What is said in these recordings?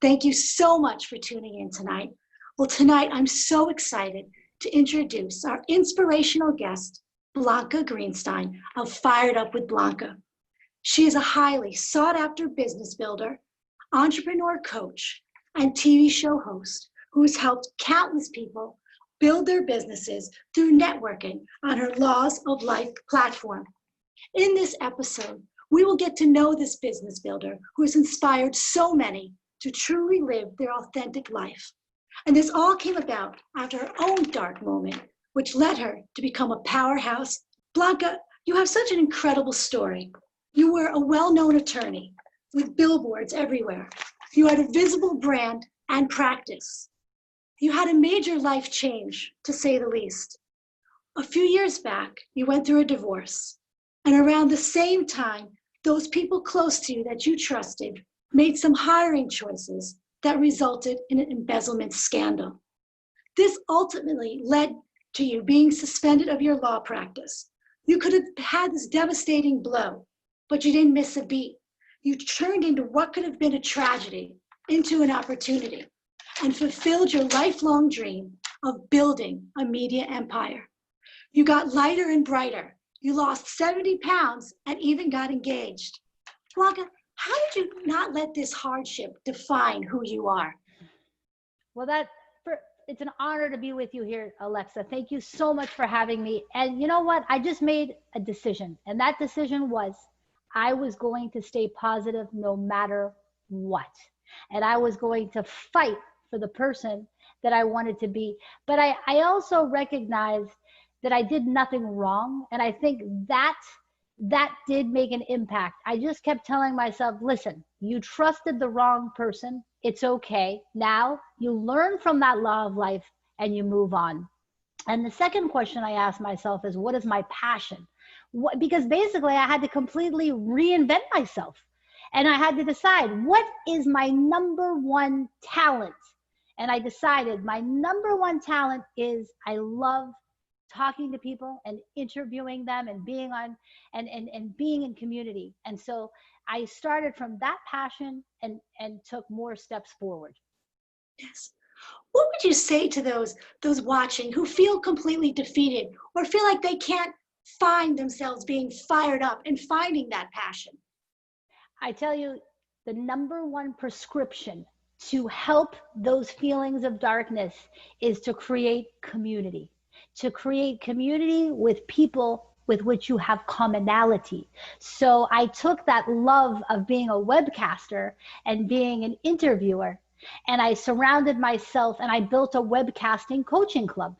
Thank you so much for tuning in tonight. Well, tonight I'm so excited to introduce our inspirational guest, Blanca Greenstein of Fired Up with Blanca. She is a highly sought after business builder, entrepreneur coach, and TV show host who has helped countless people build their businesses through networking on her Laws of Life platform. In this episode, we will get to know this business builder who has inspired so many to truly live their authentic life. And this all came about after her own dark moment, which led her to become a powerhouse. Blanca, you have such an incredible story. You were a well-known attorney with billboards everywhere. You had a visible brand and practice. You had a major life change, to say the least. A few years back, you went through a divorce. And around the same time, those people close to you that you trusted made some hiring choices that resulted in an embezzlement scandal. This ultimately led to you being suspended of your law practice. You could have had this devastating blow, but you didn't miss a beat. You turned into what could have been a tragedy into an opportunity and fulfilled your lifelong dream of building a media empire. You got lighter and brighter. You lost 70 pounds and even got engaged. Blanca, how did you not let this hardship define who you are? Well, it's an honor to be with you here, Alexa. Thank you so much for having me. And you know what? I just made a decision. And that decision was I was going to stay positive no matter what. And I was going to fight for the person that I wanted to be. But I also recognized that I did nothing wrong. And I think that did make an impact. I just kept telling myself, listen, you trusted the wrong person. It's okay. Now you learn from that law of life and you move on. And the second question I asked myself is, what is my passion? Because basically I had to completely reinvent myself. And I had to decide, what is my number one talent? And I decided my number one talent is I love talking to people and interviewing them and being on and being in community. And so I started from that passion and took more steps forward. Yes. What would you say to those watching who feel completely defeated or feel like they can't find themselves being fired up and finding that passion? I tell you, the number one prescription to help those feelings of darkness is to create community. To create community with people with which you have commonality. So I took that love of being a webcaster and being an interviewer, and I surrounded myself and I built a webcasting coaching club.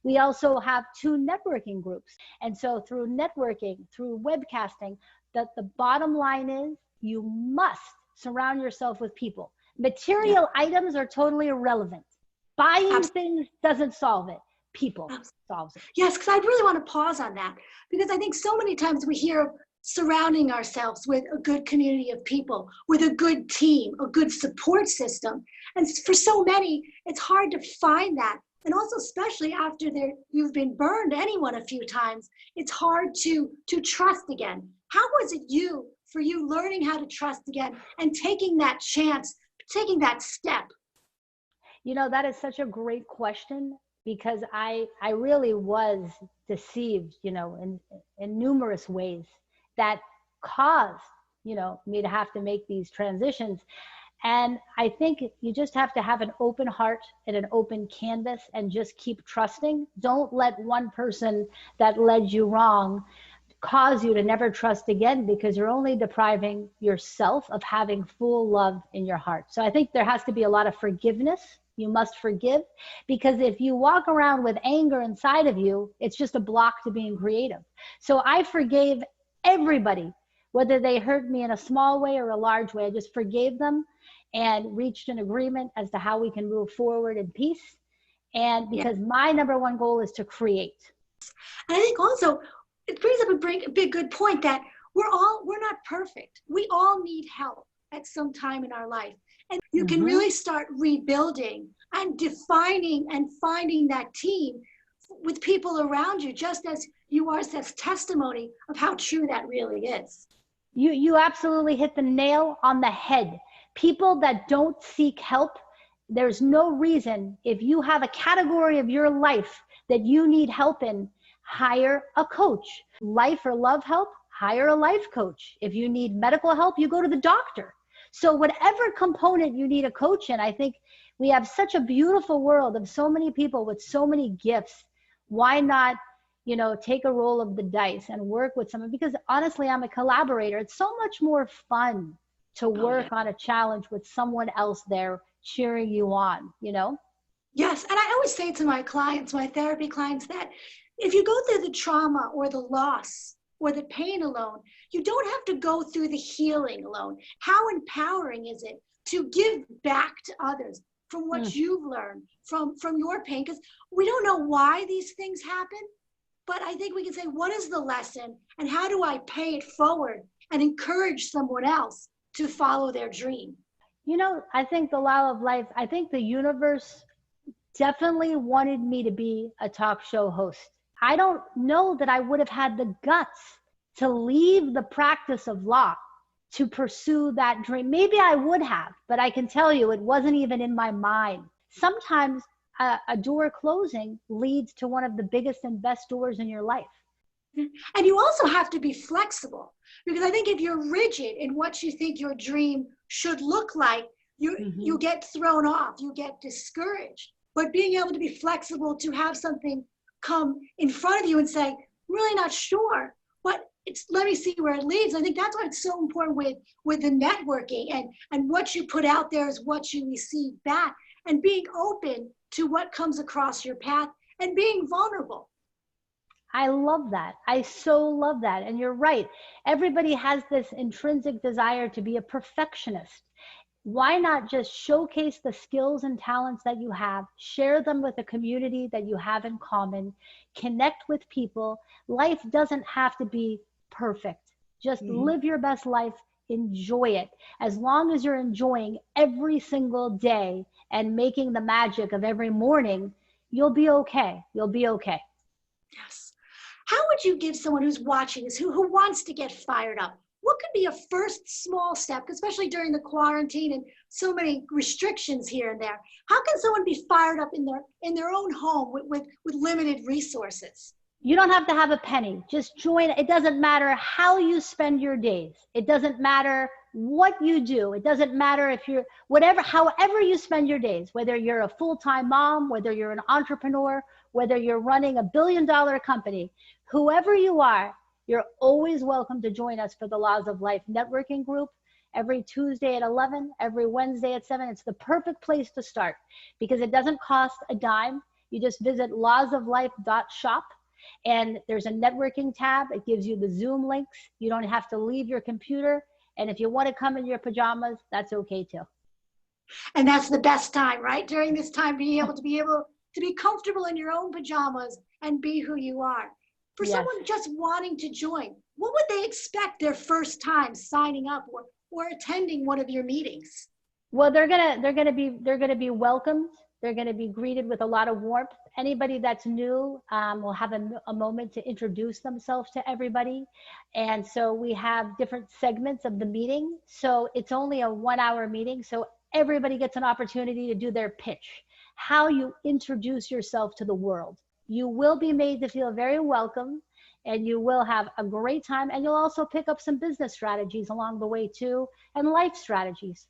We also have 2 networking groups. And so through networking, through webcasting, the bottom line is you must surround yourself with people. Material items are totally irrelevant. Buying things doesn't solve it. People solves it. Yes, because I really want to pause on that, because I think so many times we hear surrounding ourselves with a good community of people, with a good team, a good support system. And for so many, it's hard to find that. And also, especially after you've been burned anyone a few times, it's hard to trust again. How was it for you learning how to trust again and taking that chance, taking that step? You know, that is such a great question, because I really was deceived, in numerous ways that caused, me to have to make these transitions. And I think you just have to have an open heart and an open canvas and just keep trusting. Don't let one person that led you wrong cause you to never trust again, because you're only depriving yourself of having full love in your heart. So I think there has to be a lot of forgiveness. You must forgive, because if you walk around with anger inside of you, it's just a block to being creative. So I forgave everybody, whether they hurt me in a small way or a large way. I just forgave them and reached an agreement as to how we can move forward in peace. And because my number one goal is to create. And I think also it brings up a big good point that we're not perfect. We all need help at some time in our life. And you can really start rebuilding and defining and finding that team with people around you, just as you are as testimony of how true that really is. You absolutely hit the nail on the head, People that don't seek help, there's no reason, if you have a category of your life that you need help in, hire a coach. Life or love help, hire a life coach. If you need medical help, you go to the doctor. So whatever component you need a coach in, I think we have such a beautiful world of so many people with so many gifts. Why not, take a roll of the dice and work with someone? Because honestly, I'm a collaborator. It's so much more fun to work on a challenge with someone else there cheering you on, Yes, and I always say to my clients, my therapy clients, that if you go through the trauma or the loss or the pain alone, you don't have to go through the healing alone. How empowering is it to give back to others from what you've learned from your pain? Because we don't know why these things happen, but I think we can say, what is the lesson and how do I pay it forward and encourage someone else to follow their dream? I think the law of life, I think the universe definitely wanted me to be a talk show host. I don't know that I would have had the guts to leave the practice of law to pursue that dream. Maybe I would have, but I can tell you it wasn't even in my mind. Sometimes a door closing leads to one of the biggest and best doors in your life. And you also have to be flexible, because I think if you're rigid in what you think your dream should look like, you get thrown off, you get discouraged. But being able to be flexible, to have something come in front of you and say, really not sure, but let me see where it leads. I think that's why it's so important with the networking, and what you put out there is what you receive back, and being open to what comes across your path and being vulnerable. I love that. I so love that. And you're right. Everybody has this intrinsic desire to be a perfectionist. Why not just showcase the skills and talents that you have, share them with a community that you have in common, connect with people. Life doesn't have to be perfect. Just live your best life, enjoy it. As long as you're enjoying every single day and making the magic of every morning, you'll be okay. You'll be okay. Yes. How would you give someone who's watching this, who wants to get fired up? What could be a first small step, especially during the quarantine and so many restrictions here and there? How can someone be fired up in their own home with limited resources? You don't have to have a penny. Just join. It doesn't matter how you spend your days. It doesn't matter what you do. It doesn't matter if you're however you spend your days, whether you're a full-time mom, whether you're an entrepreneur, whether you're running $1 billion company, whoever you are, you're always welcome to join us for the Laws of Life networking group every Tuesday at 11, every Wednesday at 7. It's the perfect place to start because it doesn't cost a dime. You just visit lawsoflife.shop and there's a networking tab. It gives you the Zoom links. You don't have to leave your computer. And if you want to come in your pajamas, that's okay too. And that's the best time, right? During this time, being able to be comfortable in your own pajamas and be who you are. For someone just wanting to join, what would they expect their first time signing up or attending one of your meetings? Well, they're gonna be welcomed. They're gonna be greeted with a lot of warmth. Anybody that's new will have a moment to introduce themselves to everybody. And so we have different segments of the meeting. So it's only a 1-hour meeting. So everybody gets an opportunity to do their pitch, how you introduce yourself to the world. You will be made to feel very welcome and you will have a great time. And you'll also pick up some business strategies along the way too, and life strategies.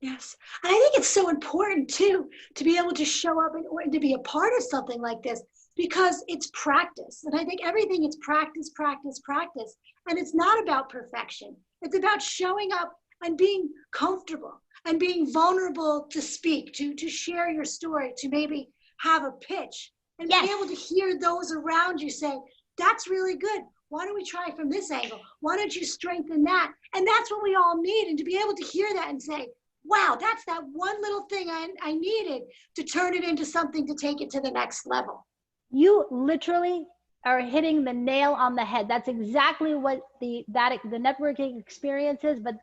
Yes. And I think it's so important too, to be able to show up and to be a part of something like this, because it's practice. And I think everything is practice, practice, practice. And it's not about perfection. It's about showing up and being comfortable and being vulnerable to speak, to share your story, to maybe have a pitch. And be able to hear those around you say, that's really good. Why don't we try from this angle? Why don't you strengthen that? And that's what we all need. And to be able to hear that and say, wow, that's that one little thing I needed to turn it into something to take it to the next level. You literally are hitting the nail on the head. That's exactly what the networking experience is, but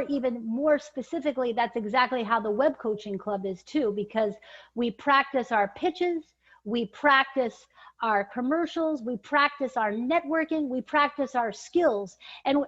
even more specifically, that's exactly how the Web Coaching Club is too, because we practice our pitches, we practice our commercials, we practice our networking, we practice our skills. And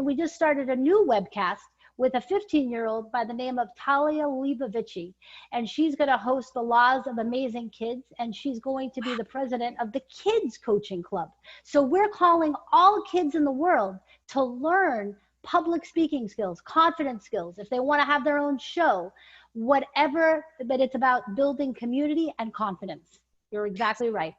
we just started a new webcast with a 15-year-old by the name of Talia Leibovici. And she's going to host the Laws of Amazing Kids, and she's going to be the president of the Kids Coaching Club. So we're calling all kids in the world to learn public speaking skills, confidence skills, if they want to have their own show, whatever, but it's about building community and confidence. You're exactly right.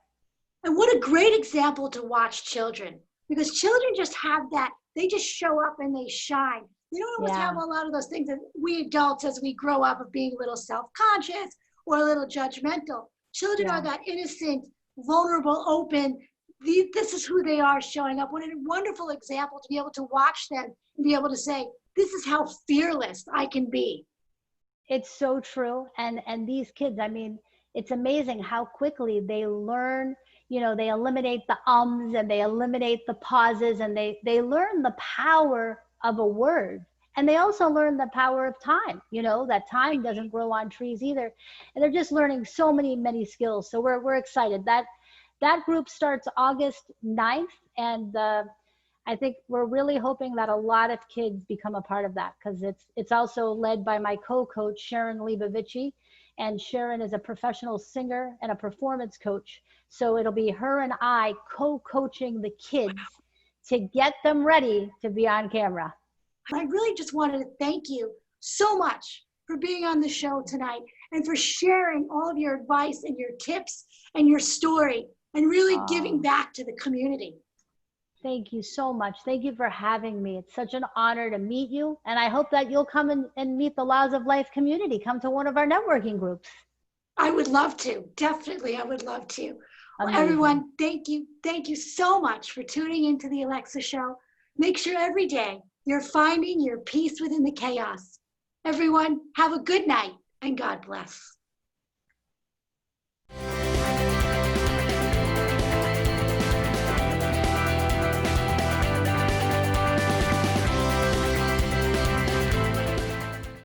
And what a great example to watch children, because children just have that, they just show up and they shine. They don't always have a lot of those things that we adults, as we grow up, of being a little self-conscious or a little judgmental. Children are that innocent, vulnerable, open, this is who they are showing up. What a wonderful example to be able to watch them and be able to say, this is how fearless I can be. It's so true. And these kids, I mean, it's amazing how quickly they learn, you know, they eliminate the ums and they eliminate the pauses, and they learn the power of a word. And they also learn the power of time, you know, that time doesn't grow on trees either. And they're just learning so many skills. So we're excited. That group starts August 9th. And I think we're really hoping that a lot of kids become a part of that, because it's also led by my co-coach, Sharon Leibovici. And Sharon is a professional singer and a performance coach. So it'll be her and I co-coaching the kids to get them ready to be on camera. I really just wanted to thank you so much for being on the show tonight and for sharing all of your advice and your tips and your story and really giving back to the community. Thank you so much. Thank you for having me. It's such an honor to meet you. And I hope that you'll come and meet the Laws of Life community. Come to one of our networking groups. I would love to. Definitely, I would love to. Well, Amazing. everyone, thank you. Thank you so much for tuning into the Alexa Show. Make sure every day you're finding your peace within the chaos. Everyone, have a good night and God bless.